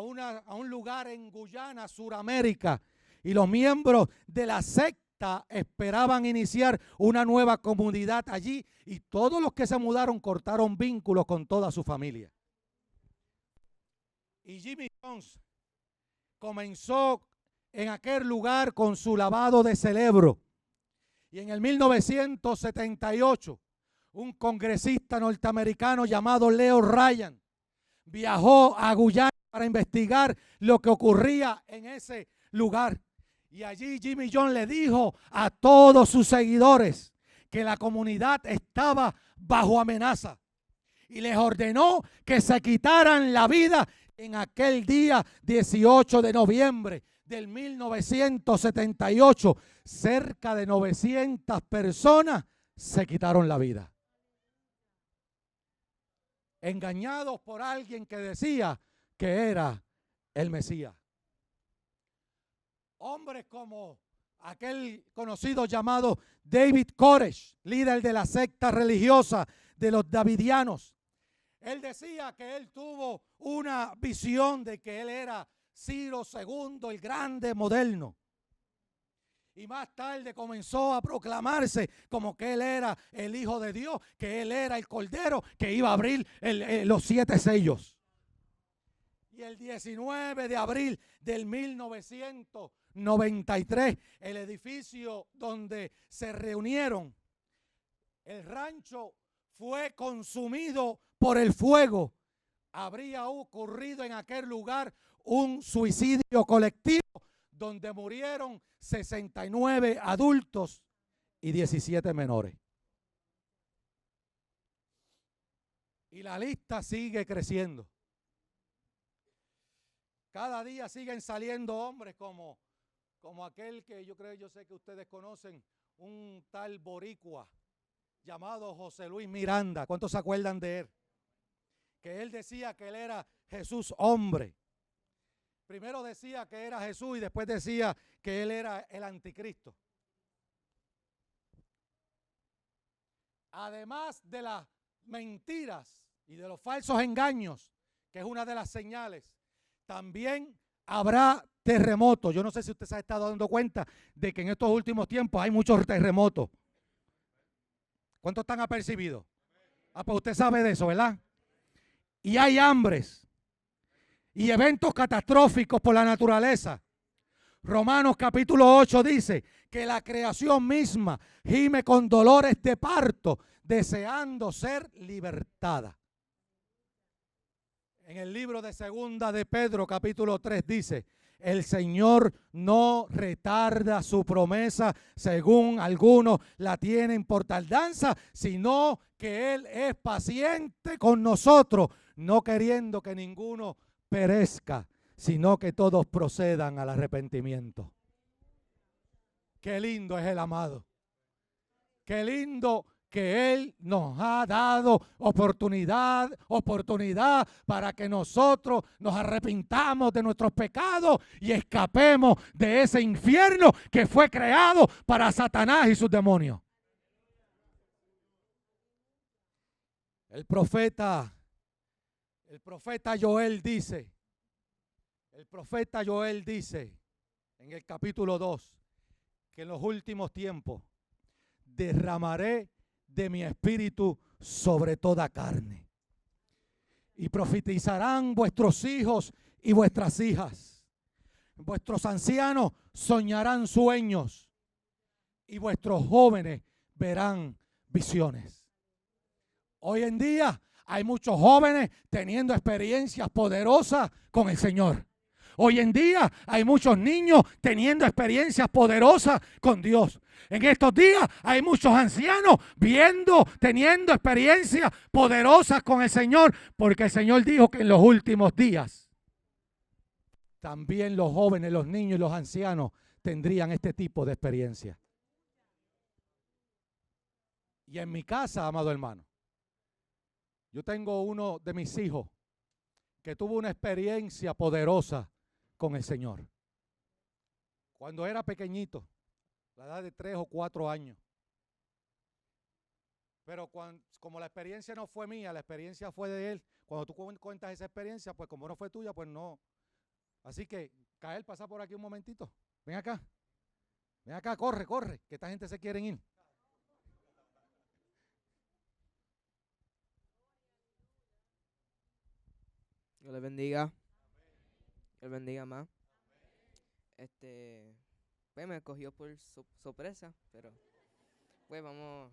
un lugar en Guyana, Suramérica. Y los miembros de la secta esperaban iniciar una nueva comunidad allí. Y todos los que se mudaron cortaron vínculos con toda su familia. Y Jimmy Jones comenzó en aquel lugar con su lavado de cerebro. Y en el 1978, un congresista norteamericano llamado Leo Ryan viajó a Guyana para investigar lo que ocurría en ese lugar. Y allí Jimmy Jones le dijo a todos sus seguidores que la comunidad estaba bajo amenaza. Y les ordenó que se quitaran la vida en aquel día 18 de noviembre del 1978. Cerca de 900 personas se quitaron la vida, engañados por alguien que decía que era el Mesías. Hombres como aquel conocido llamado David Koresh, líder de la secta religiosa de los Davidianos. Él decía que él tuvo una visión de que él era Ciro II, el grande moderno. Y más tarde comenzó a proclamarse como que él era el Hijo de Dios, que él era el Cordero que iba a abrir los 7 sellos. Y el 19 de abril del 1993, el edificio donde se reunieron, el rancho, fue consumido por el fuego. Habría ocurrido en aquel lugar un suicidio colectivo donde murieron 69 adultos y 17 menores. Y la lista sigue creciendo. Cada día siguen saliendo hombres como aquel que yo sé que ustedes conocen, un tal boricua llamado José Luis Miranda. ¿Cuántos se acuerdan de él? Que él decía que él era Jesús hombre. Primero decía que era Jesús y después decía que él era el anticristo. Además de las mentiras y de los falsos engaños, que es una de las señales, también habrá terremotos. Yo no sé si usted se ha estado dando cuenta de que en estos últimos tiempos hay muchos terremotos. ¿Cuántos están apercibidos? Pues usted sabe de eso, ¿verdad? y hay hambres y eventos catastróficos por la naturaleza, Romanos capítulo 8 dice que la creación misma gime con dolores de parto, deseando ser libertada. En el libro de Segunda de Pedro capítulo 3 dice: el Señor no retarda su promesa, según algunos la tienen por tardanza, sino que Él es paciente con nosotros, no queriendo que ninguno perezca, sino que todos procedan al arrepentimiento. Qué lindo es el amado. Qué lindo que Él nos ha dado oportunidad para que nosotros nos arrepintamos de nuestros pecados y escapemos de ese infierno que fue creado para Satanás y sus demonios. El profeta Joel dice en el capítulo 2 que en los últimos tiempos derramaré de mi espíritu sobre toda carne. Y profetizarán vuestros hijos y vuestras hijas. Vuestros ancianos soñarán sueños y vuestros jóvenes verán visiones. Hoy en día hay muchos jóvenes teniendo experiencias poderosas con el Señor. Hoy en día hay muchos niños teniendo experiencias poderosas con Dios. En estos días hay muchos ancianos teniendo experiencias poderosas con el Señor, porque el Señor dijo que en los últimos días también los jóvenes, los niños y los ancianos tendrían este tipo de experiencia. Y en mi casa, amado hermano, yo tengo uno de mis hijos que tuvo una experiencia poderosa con el Señor. Cuando era pequeñito, la edad de 3 o 4 años. Pero como la experiencia no fue mía, la experiencia fue de él. Cuando tú cuentas esa experiencia, pues como no fue tuya, pues no. Así que, Cael, pasa por aquí un momentito. Ven acá, corre, que esta gente se quiere ir. Dios les bendiga. Dios les bendiga más. Pues me cogió por sorpresa, pero pues vamos.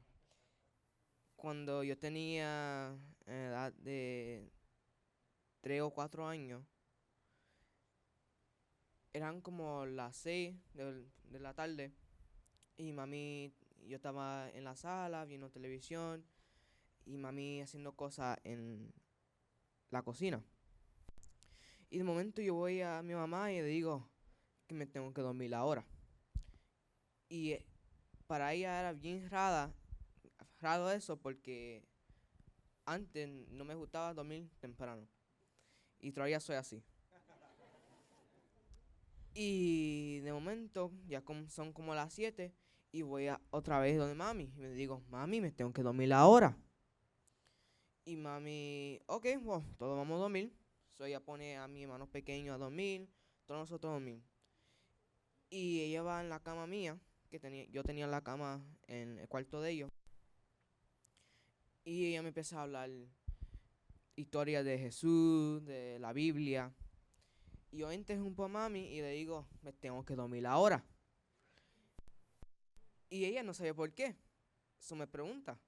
Cuando yo tenía edad de 3 o 4 años, eran como las 6 de la tarde y yo estaba en la sala viendo televisión y mami haciendo cosas en la cocina. Y de momento yo voy a mi mamá y le digo que me tengo que dormir ahora. Y para ella era bien raro eso, porque antes no me gustaba dormir temprano. Y todavía soy así. Y de momento ya son como las 7 y voy otra vez donde mami. Y me digo, mami, me tengo que dormir ahora. Y mami, ok, bueno, todos vamos a dormir. So ella pone a mi hermano pequeño a dormir, todos nosotros a dormir. Y ella va en la cama mía, yo tenía la cama en el cuarto de ellos. Y ella me empieza a hablar historias de Jesús, de la Biblia. Y yo interrumpo a mami y le digo, me tengo que dormir ahora. Y ella no sabe por qué. Eso me pregunta.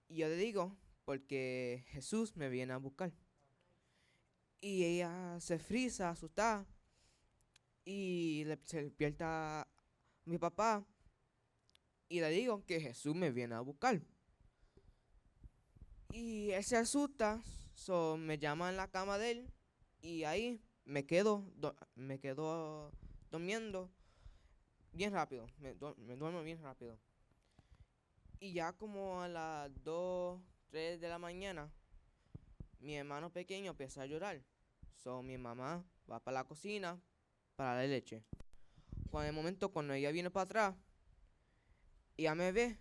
Y yo le digo, porque Jesús me viene a buscar. Y ella se frisa, asustada. Y se despierta a mi papá. Y le digo que Jesús me viene a buscar. Y él se asusta, me llama en la cama de él. Y ahí me quedo durmiendo bien rápido. Me duermo bien rápido. Y ya como a las 2, 3 de la mañana, mi hermano pequeño empieza a llorar. Mi mamá va para la cocina para la leche. Cuando ella viene para atrás, ella me ve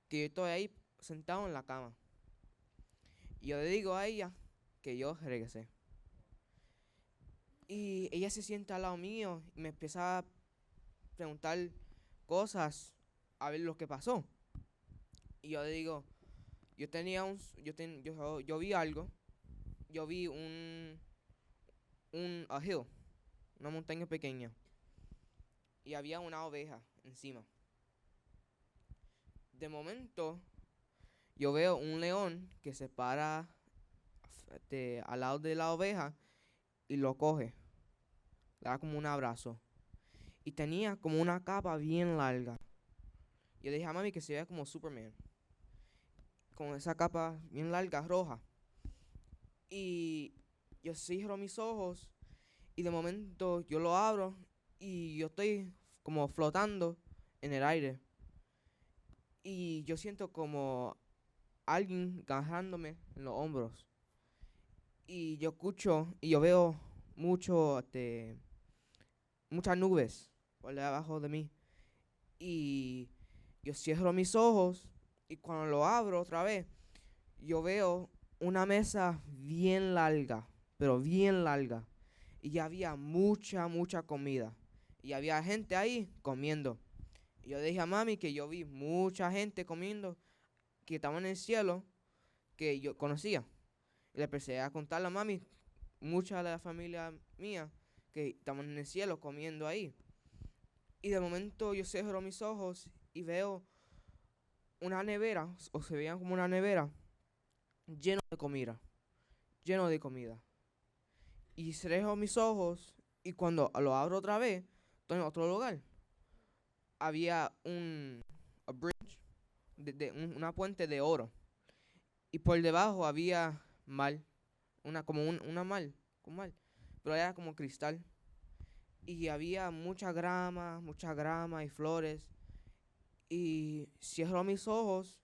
que yo estoy ahí sentado en la cama. Y yo le digo a ella que yo regresé. Y ella se sienta al lado mío y me empieza a preguntar cosas a ver lo que pasó. Y yo le digo, yo vi algo yo vi a hill, una montaña pequeña, y había una oveja encima. De momento, yo veo un león que se para al lado de la oveja y lo coge, le da como un abrazo. Y tenía como una capa bien larga. Yo dije a mami que se veía como Superman, con esa capa bien larga, roja. Y yo cierro mis ojos y de momento yo lo abro y yo estoy como flotando en el aire. Y yo siento como alguien agarrándome en los hombros. Y yo escucho y yo veo muchas nubes por debajo de mí. Y yo cierro mis ojos y cuando lo abro otra vez, yo veo una mesa bien larga, pero bien larga. Y ya había mucha comida. Y había gente ahí comiendo. Y yo dije a mami que yo vi mucha gente comiendo que estaban en el cielo que yo conocía. Y le empecé a contarle a mami, mucha de la familia mía, que estaban en el cielo comiendo ahí. Y de momento yo cierro mis ojos y veo una nevera, o se veía como una nevera, lleno de comida. Y cierro mis ojos y cuando lo abro otra vez, estoy en otro lugar. Había a bridge, una puente de oro. Y por debajo había mar, una mar, pero era como cristal. Y había mucha grama y flores. Y cierro mis ojos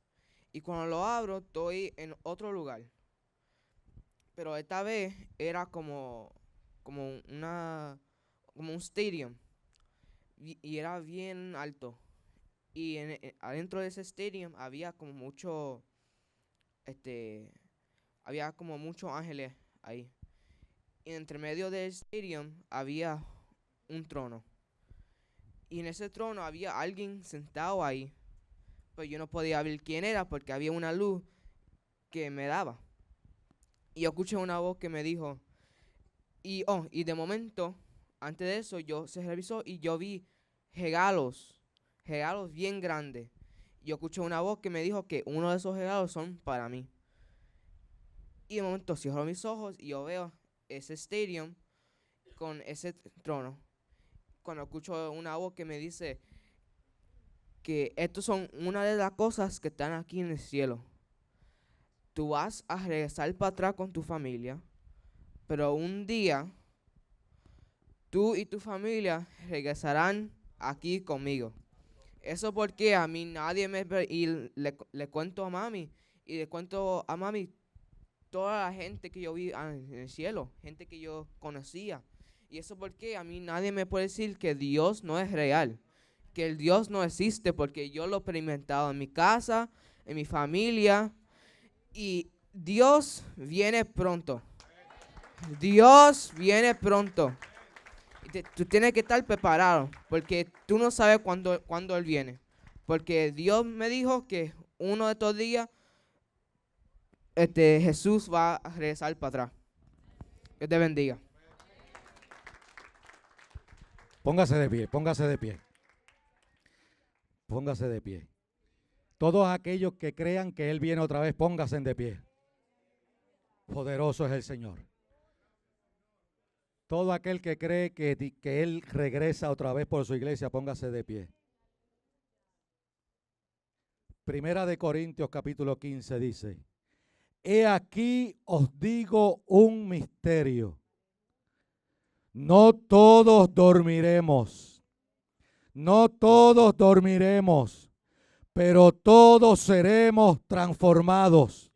y cuando lo abro estoy en otro lugar. Pero esta vez era como un stadium. Y era bien alto. Y adentro de ese stadium había como había como muchos ángeles ahí. Y entre medio del stadium había un trono. Y en ese trono había alguien sentado ahí. Pero yo no podía ver quién era porque había una luz que me daba. Y yo escuché una voz que me dijo, y de momento, antes de eso, yo se revisó y yo vi regalos bien grandes. Yo escuché una voz que me dijo que uno de esos regalos son para mí. Y de momento cierro mis ojos y yo veo ese stadium con ese trono. Cuando escucho una voz que me dice que estos son una de las cosas que están aquí en el cielo. Tú vas a regresar para atrás con tu familia, pero un día tú y tu familia regresarán aquí conmigo. Eso porque a mí nadie me... Y le cuento a mami, y le cuento a mami toda la gente que yo vi en el cielo, gente que yo conocía. Y eso porque a mí nadie me puede decir que Dios no es real, que el Dios no existe, porque yo lo he experimentado en mi casa, en mi familia, y Dios viene pronto. Dios viene pronto. Tú tienes que estar preparado, porque tú no sabes cuándo Él viene. Porque Dios me dijo que uno de estos días Jesús va a regresar para atrás. Dios te bendiga. Póngase de pie, póngase de pie. Póngase de pie. Todos aquellos que crean que Él viene otra vez, pónganse de pie. Poderoso es el Señor. Todo aquel que cree que Él regresa otra vez por su iglesia, póngase de pie. Primera de Corintios capítulo 15 dice: He aquí os digo un misterio. No todos dormiremos. No todos dormiremos, pero todos seremos transformados.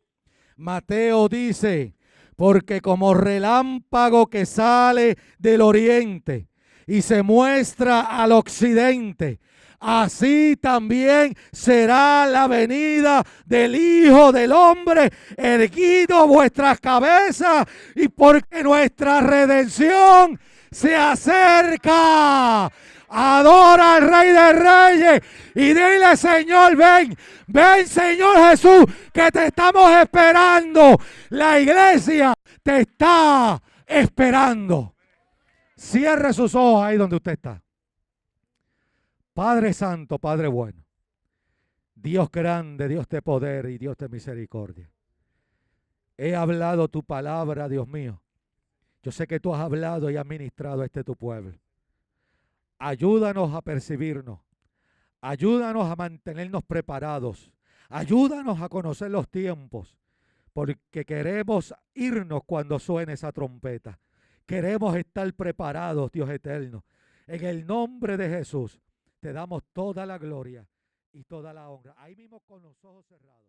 Mateo dice: porque como relámpago que sale del oriente y se muestra al occidente, así también será la venida del Hijo del Hombre. Erguido vuestras cabezas, y porque nuestra redención se acerca. Adora al Rey de Reyes y dile: Señor, ven, ven Señor Jesús, que te estamos esperando. La iglesia te está esperando. Cierre sus ojos ahí donde usted está. Padre Santo, Padre bueno, Dios grande, Dios de poder y Dios de misericordia. He hablado tu palabra, Dios mío. Yo sé que tú has hablado y has ministrado a tu pueblo. Ayúdanos a percibirnos. Ayúdanos a mantenernos preparados. Ayúdanos a conocer los tiempos. Porque queremos irnos cuando suene esa trompeta. Queremos estar preparados, Dios eterno. En el nombre de Jesús te damos toda la gloria y toda la honra. Ahí mismo con los ojos cerrados.